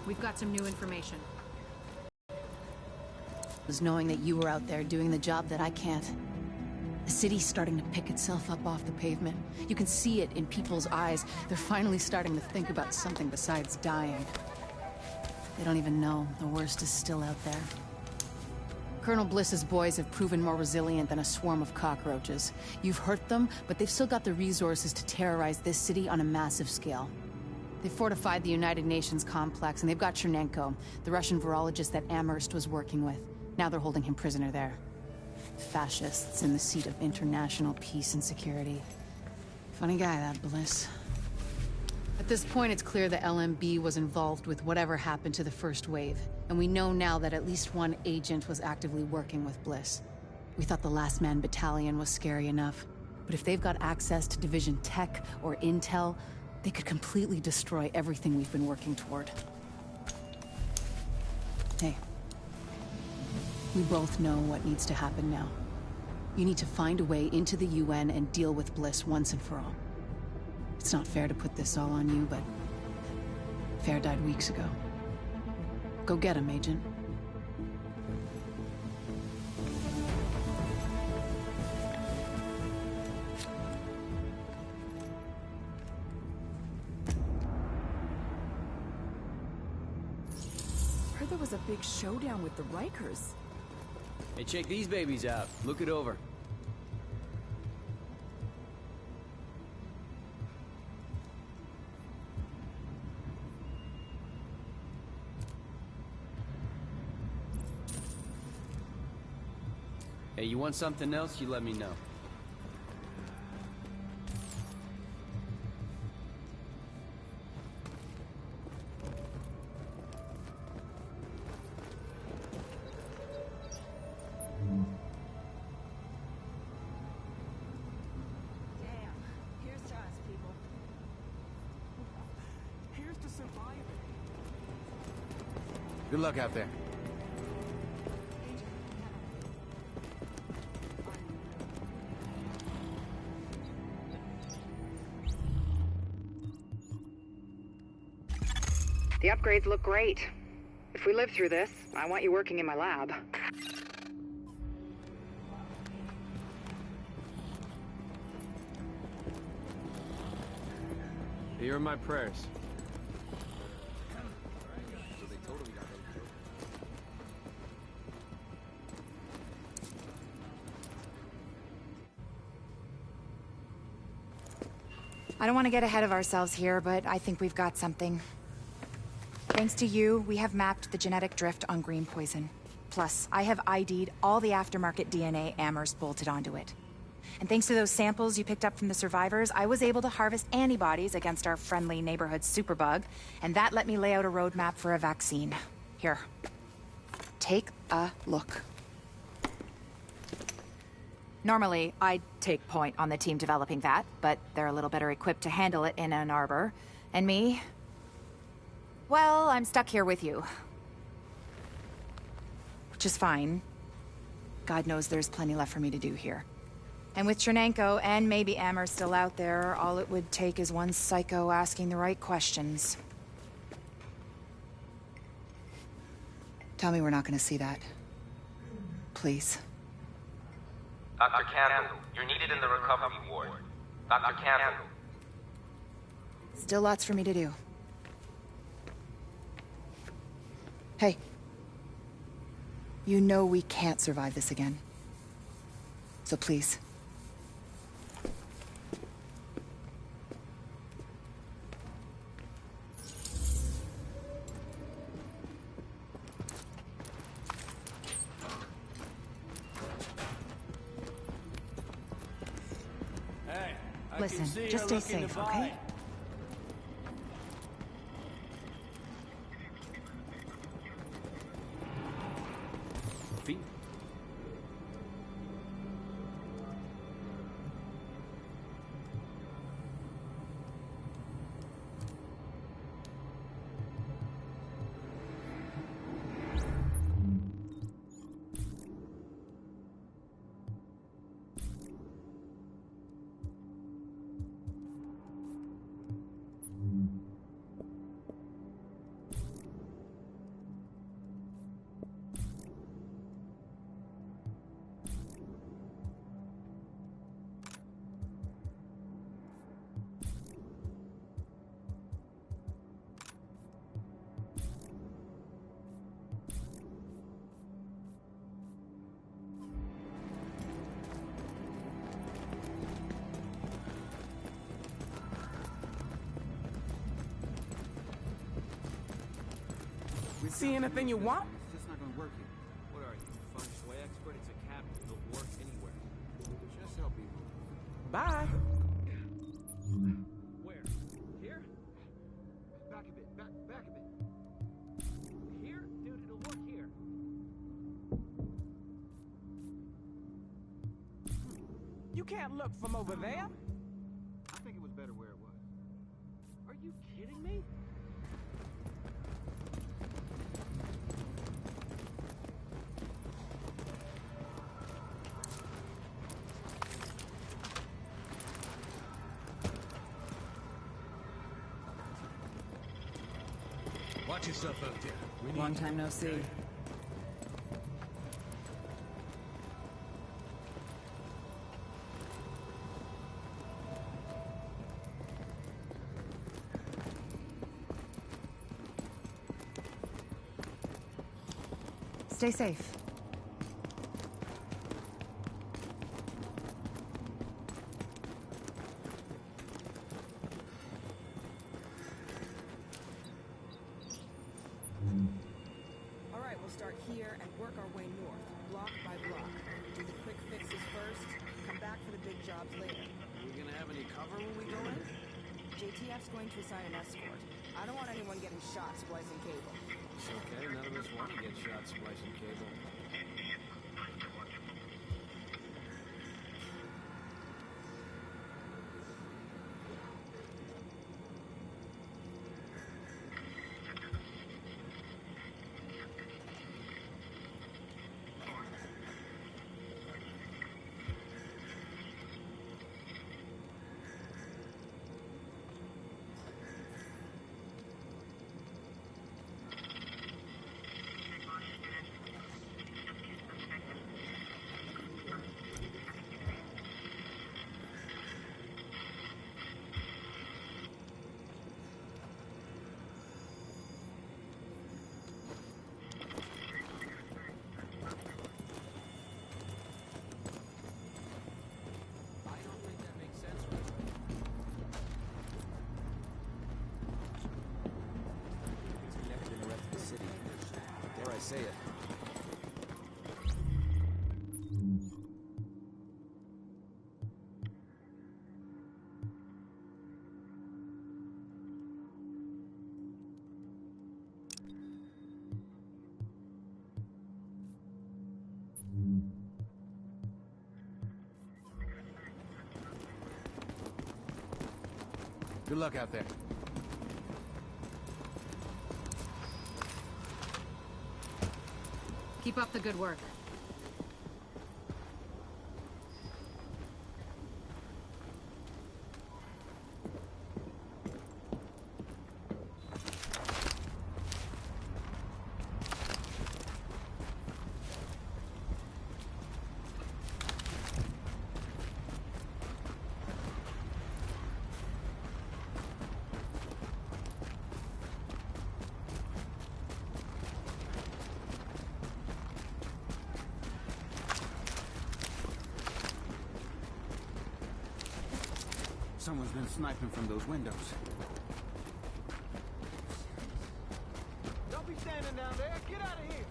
We've got some new information. Was knowing that you were out there doing the job that I can't. The city's starting to pick itself up off the pavement. You can see it in people's eyes. They're finally starting to think about something besides dying. They don't even know. The worst is still out there. Colonel Bliss's boys have proven more resilient than a swarm of cockroaches. You've hurt them, but they've still got the resources to terrorize this city on a massive scale. They've fortified the United Nations complex, and they've got Chernenko, the Russian virologist that Amherst was working with. Now they're holding him prisoner there. Fascists in the seat of international peace and security. Funny guy, that Bliss. At this point, it's clear the LMB was involved with whatever happened to the first wave, and we know now that at least one agent was actively working with Bliss. We thought the Last Man Battalion was scary enough, but if they've got access to Division Tech or Intel, they could completely destroy everything we've been working toward. Hey. We both know what needs to happen now. You need to find a way into the UN and deal with Bliss once and for all. It's not fair to put this all on you, but Fair died weeks ago. Go get him, Agent. Heard there was a big showdown with the Rikers. Hey, check these babies out. Look it over. Hey, you want something else? You let me know. Good luck out there. The upgrades look great. If we live through this, I want you working in my lab. Here are my prayers. I don't want to get ahead of ourselves here, but I think we've got something. Thanks to you, we have mapped the genetic drift on green poison. Plus, I have ID'd all the aftermarket DNA Amherst bolted onto it. And thanks to those samples you picked up from the survivors, I was able to harvest antibodies against our friendly neighborhood superbug, and that let me lay out a roadmap for a vaccine. Here. Take a look. Normally, I'd take point on the team developing that, but they're a little better equipped to handle it in Ann Arbor. And me? Well, I'm stuck here with you. Which is fine. God knows there's plenty left for me to do here. And with Chernenko and maybe Amherst still out there, all it would take is one psycho asking the right questions. Tell me we're not gonna see that. Please. Dr. Candle, you're needed in the recovery ward. Dr. Candle. Still lots for me to do. Hey. You know we can't survive this again. So please. Listen, just stay safe, okay? Feet. See anything you want? It's just not gonna work here. What are you, a feng shui expert? It's a cabinet. It'll work anywhere. Just help people. Bye. Where? Here? Back a bit. Back a bit. Here? Dude, it'll work here. You can't look from over there. I think it was better where it was. Are you kidding me? Watch yourself out there. Long time no see. Stay safe. All right, we'll start here and work our way north, block by block. Do the quick fixes first, come back for the big jobs later. Are we gonna have any cover when we go in? JTF's going to assign an escort. I don't want anyone getting shot splicing cable. It's okay, none of us want to get shot splicing cable. Say it. Good luck out there. Keep up the good work. Someone's been sniping from those windows. Don't be standing down there. Get out of here.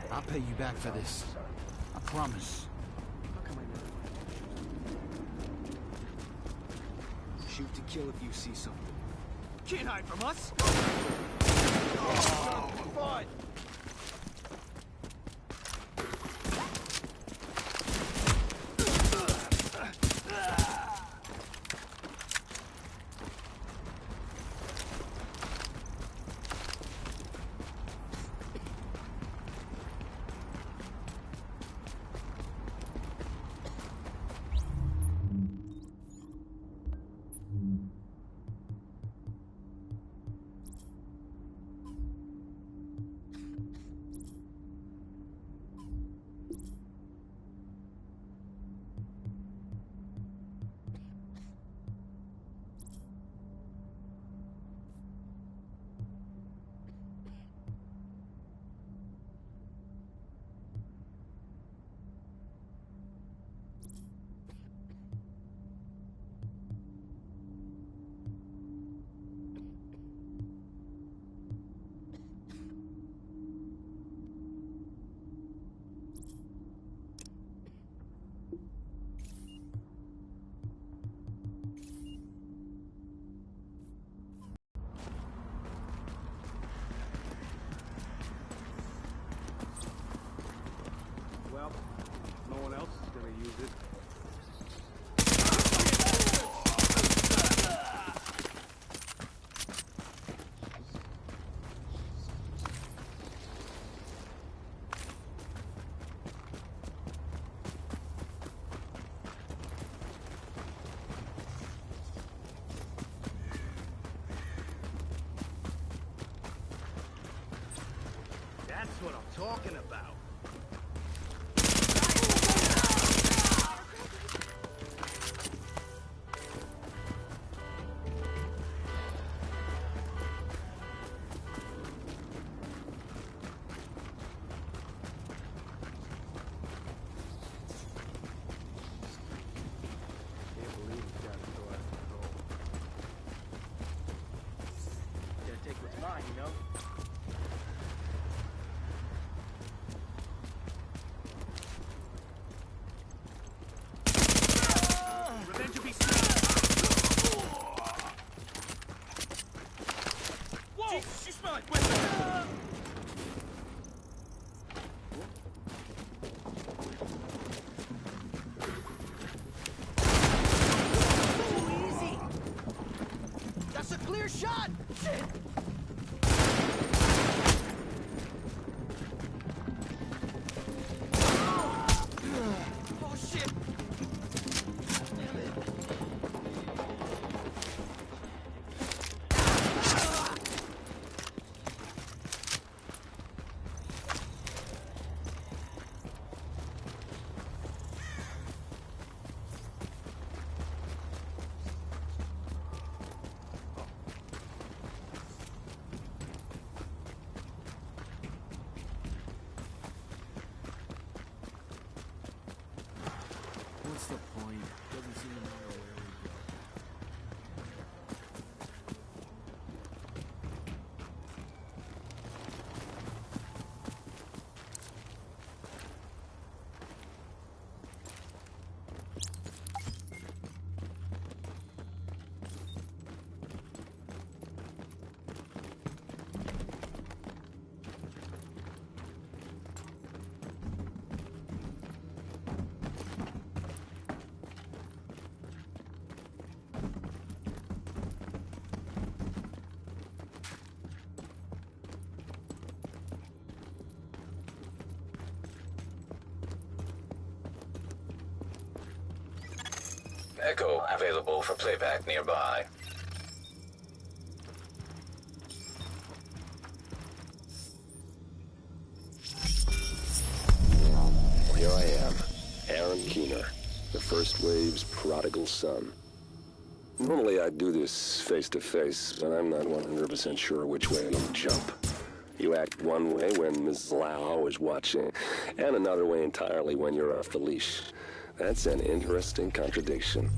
I'll pay you back for this. I promise. Shoot to kill if you see something. Can't hide from us. Fun. That's what I'm talking about. Can't believe it's got so out of control. Gotta take what's mine, you know? Revenge will be sweet. Whoa! She smell like whipping. Easy. That's a clear shot. Shit. Oh shit. What's the point? Doesn't seem to matter where we go. Echo available for playback nearby. Here I am, Aaron Keener, the First Wave's prodigal son. Normally I'd do this face-to-face, but I'm not 100% sure which way it'll jump. You act one way when Mrs. Lau is watching, and another way entirely when you're off the leash. That's an interesting contradiction.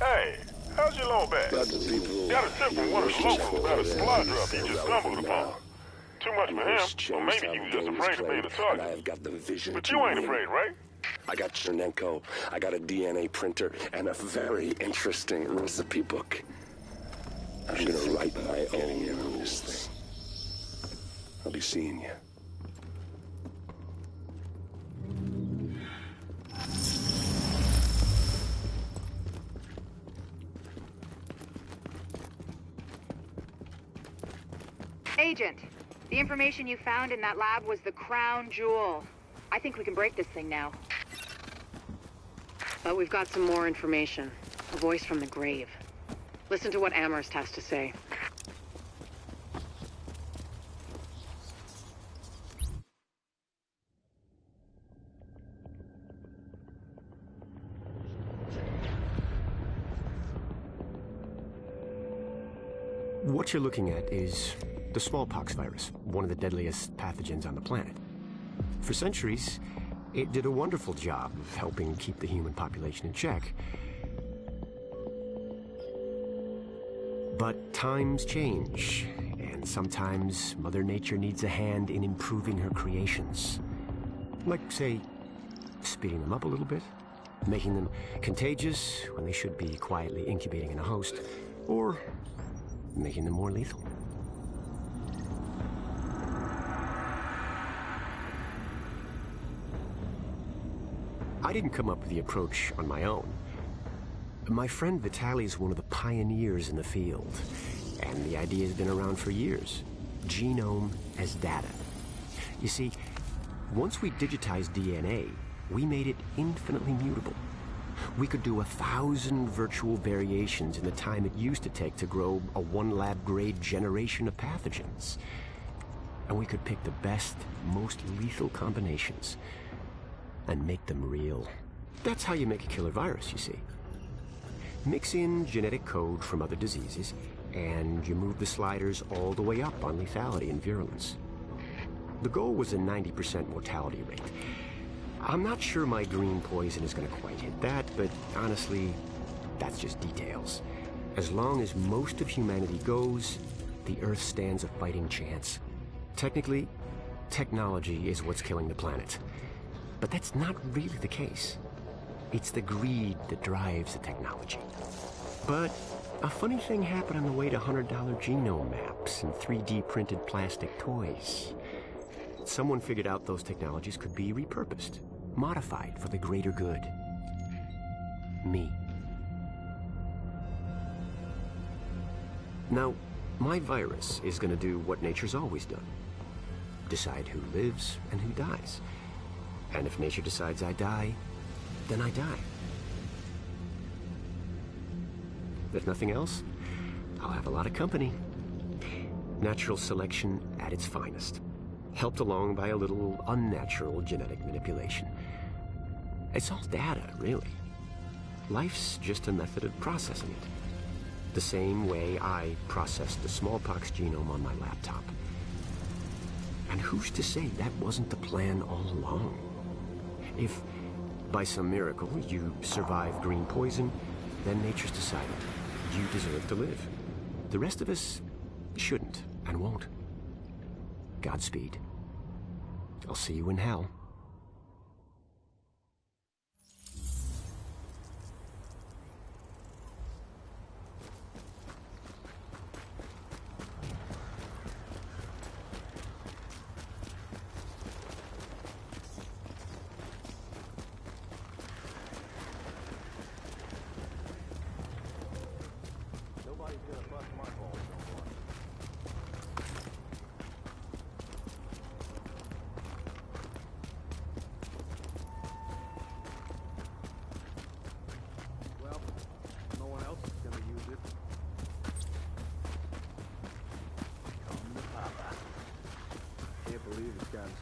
Hey, how's your low back? But the people Got a tip from one of the locals about a supply drop he just stumbled upon. Too much for him, or maybe he was just afraid to be the target. I have got the vision. But you ain't afraid, right? I got Chernenko, I got a DNA printer, and a very interesting recipe book. I'm gonna write my own on this thing. I'll be seeing you. Agent, the information you found in that lab was the crown jewel. I think we can break this thing now. But we've got some more information. A voice from the grave. Listen to what Amherst has to say. What you're looking at is the smallpox virus, one of the deadliest pathogens on the planet. For centuries, it did a wonderful job of helping keep the human population in check. But times change, and sometimes Mother Nature needs a hand in improving her creations. Like, say, speeding them up a little bit, making them contagious when they should be quietly incubating in a host, or making them more lethal. I didn't come up with the approach on my own. My friend Vitaly is one of the pioneers in the field, and the idea has been around for years. Genome as data. You see, once we digitized DNA, we made it infinitely mutable. We could do 1,000 virtual variations in the time it used to take to grow a 1 lab-grade generation of pathogens. And we could pick the best, most lethal combinations and make them real. That's how you make a killer virus, you see. Mix in genetic code from other diseases, and you move the sliders all the way up on lethality and virulence. The goal was a 90% mortality rate. I'm not sure my green poison is going to quite hit that, but honestly, that's just details. As long as most of humanity goes, the Earth stands a fighting chance. Technically, technology is what's killing the planet. But that's not really the case. It's the greed that drives the technology. But a funny thing happened on the way to $100 genome maps and 3D printed plastic toys. Someone figured out those technologies could be repurposed, modified for the greater good. Me. Now, my virus is going to do what nature's always done. Decide who lives and who dies. And if nature decides I die, then I die. If nothing else, I'll have a lot of company. Natural selection at its finest, helped along by a little unnatural genetic manipulation. It's all data, really. Life's just a method of processing it. The same way I processed the smallpox genome on my laptop. And who's to say that wasn't the plan all along? If, by some miracle, you survive green poison, then nature's decided you deserve to live. The rest of us shouldn't and won't. Godspeed. I'll see you in hell.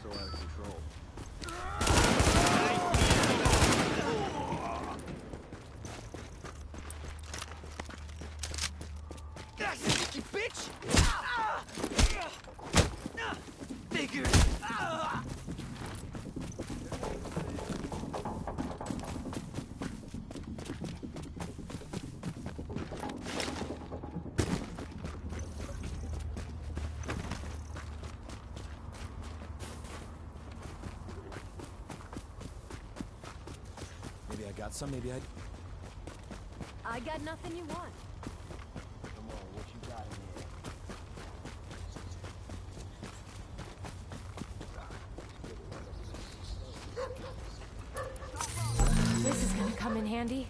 So out of control. You bitch! Figured. Maybe I got some, maybe I got nothing you want. Come on, what you got in here? This is gonna come in handy.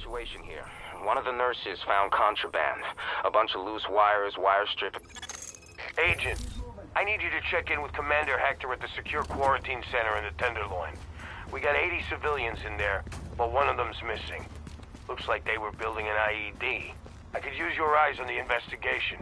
situation here. One of the nurses found contraband. A bunch of loose wires, wire strip... Agent, I need you to check in with Commander Hector at the Secure Quarantine Center in the Tenderloin. We got 80 civilians in there, but one of them's missing. Looks like they were building an IED. I could use your eyes on the investigation.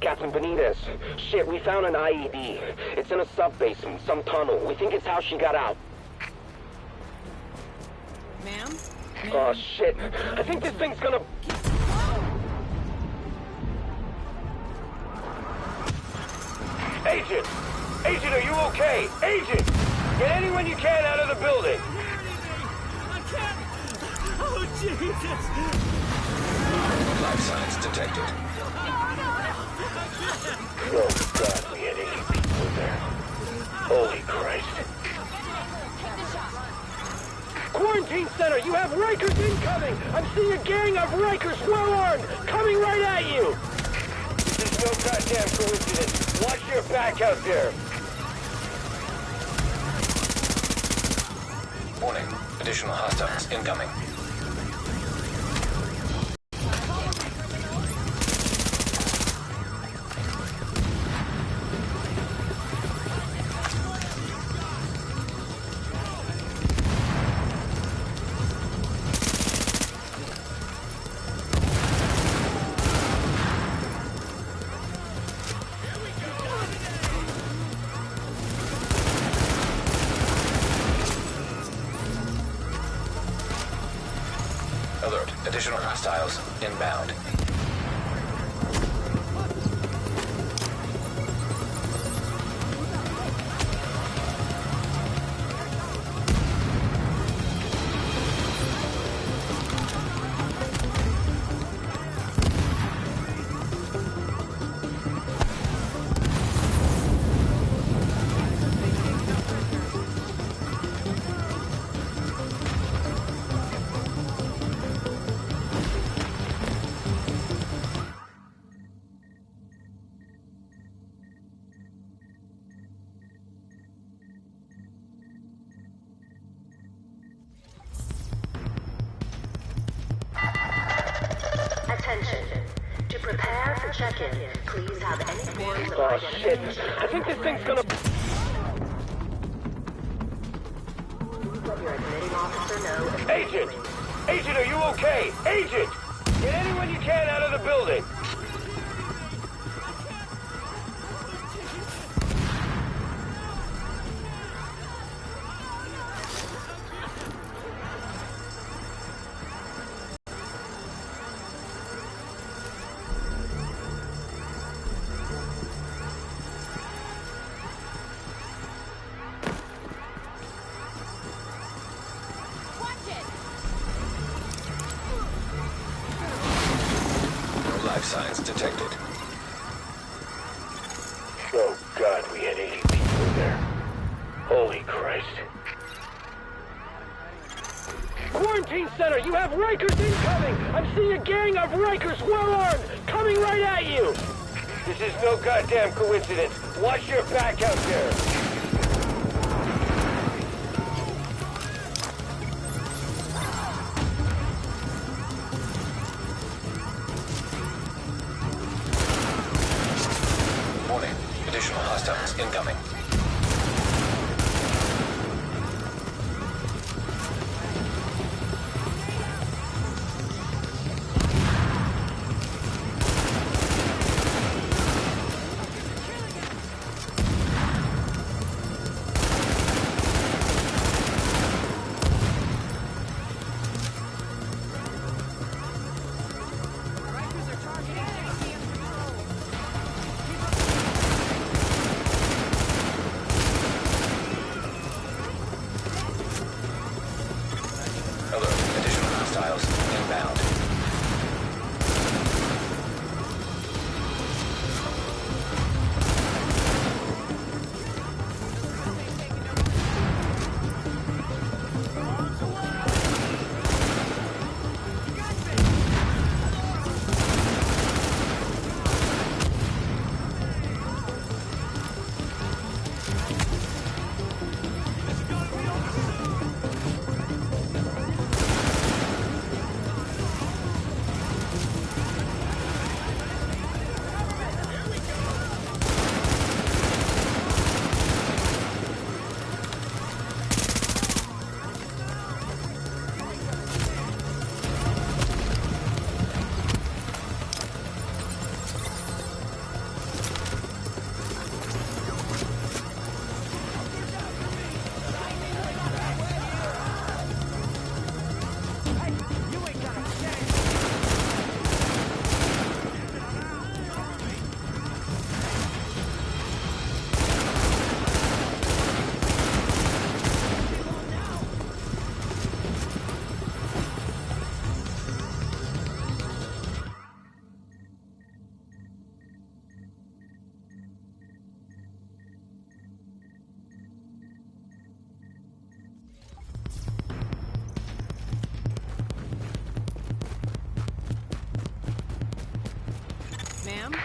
Captain Benitez. Shit, we found an IED. It's in a sub-basement, some tunnel. We think it's how she got out. Ma'am? Oh, shit. I think this thing's gonna... Agent! Agent, are you okay? Agent! Get anyone you can out of the building! I can't! Oh, Jesus! Life signs detected. Oh, God, we had 80 people there. Holy Christ. Quarantine Center, you have Rikers incoming! I'm seeing a gang of Rikers well-armed, coming right at you! This is no goddamn coincidence. Watch your back out there. Warning. Additional hostiles incoming. Alert. Additional hostiles inbound. Attention. To prepare for check-in, please have any forms of Oh, shit. I think this thing's gonna... Let your admitting officer know. Agent! Agent, are you okay? Agent! Get anyone you can out of the building! Life signs detected. Oh, God, we had 80 people there. Holy Christ. Quarantine Center, you have Rikers incoming! I'm seeing a gang of Rikers well-armed, coming right at you! This is no goddamn coincidence. Watch your back out there. Warning. Additional hostiles incoming.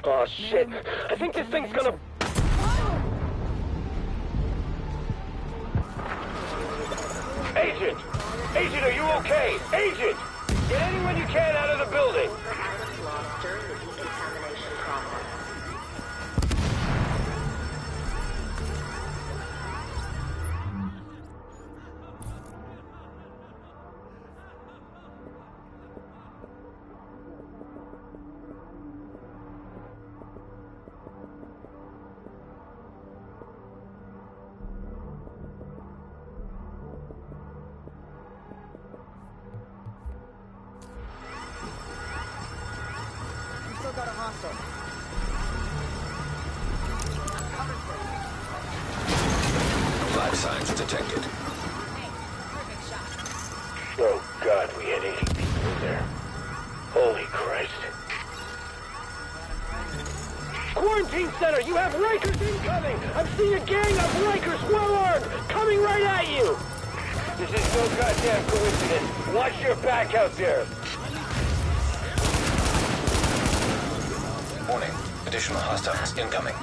Oh shit! I think this thing's gonna... Agent! Agent, are you okay? Agent! Get anyone you can out of the building! Items lost during the decontamination process. We still got a hostile. Life signs detected. Oh god, we had 80 people in there. Holy Christ. Quarantine center, you have Rikers incoming! I'm seeing a gang of Rikers well armed, coming right at you! This is no goddamn coincidence. Watch your back out there. Warning. Additional hostiles incoming.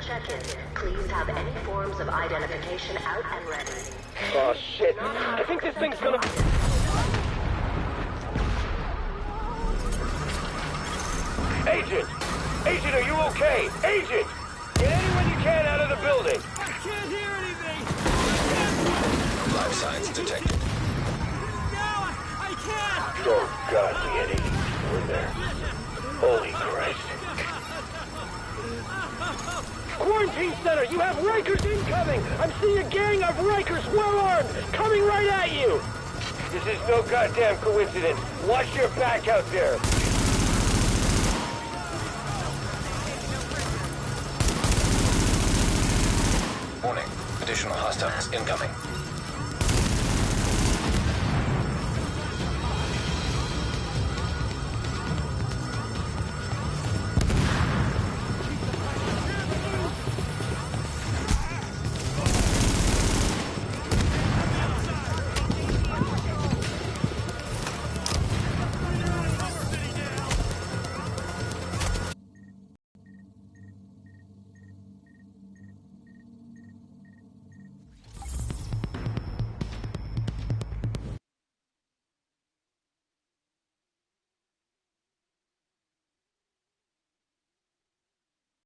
Check-in. Please have any forms of identification out and ready. Oh shit! I think this thing's gonna... Agent! Agent, are you okay? Agent! Get anyone you can out of the building! I can't hear anything! Life signs detected. No, I can't! Oh god, we had 80 people in there. Holy Christ. Quarantine center, you have Rikers incoming! I'm seeing a gang of Rikers well armed, coming right at you! This is no goddamn coincidence. Watch your back out there. Warning. Additional hostiles incoming.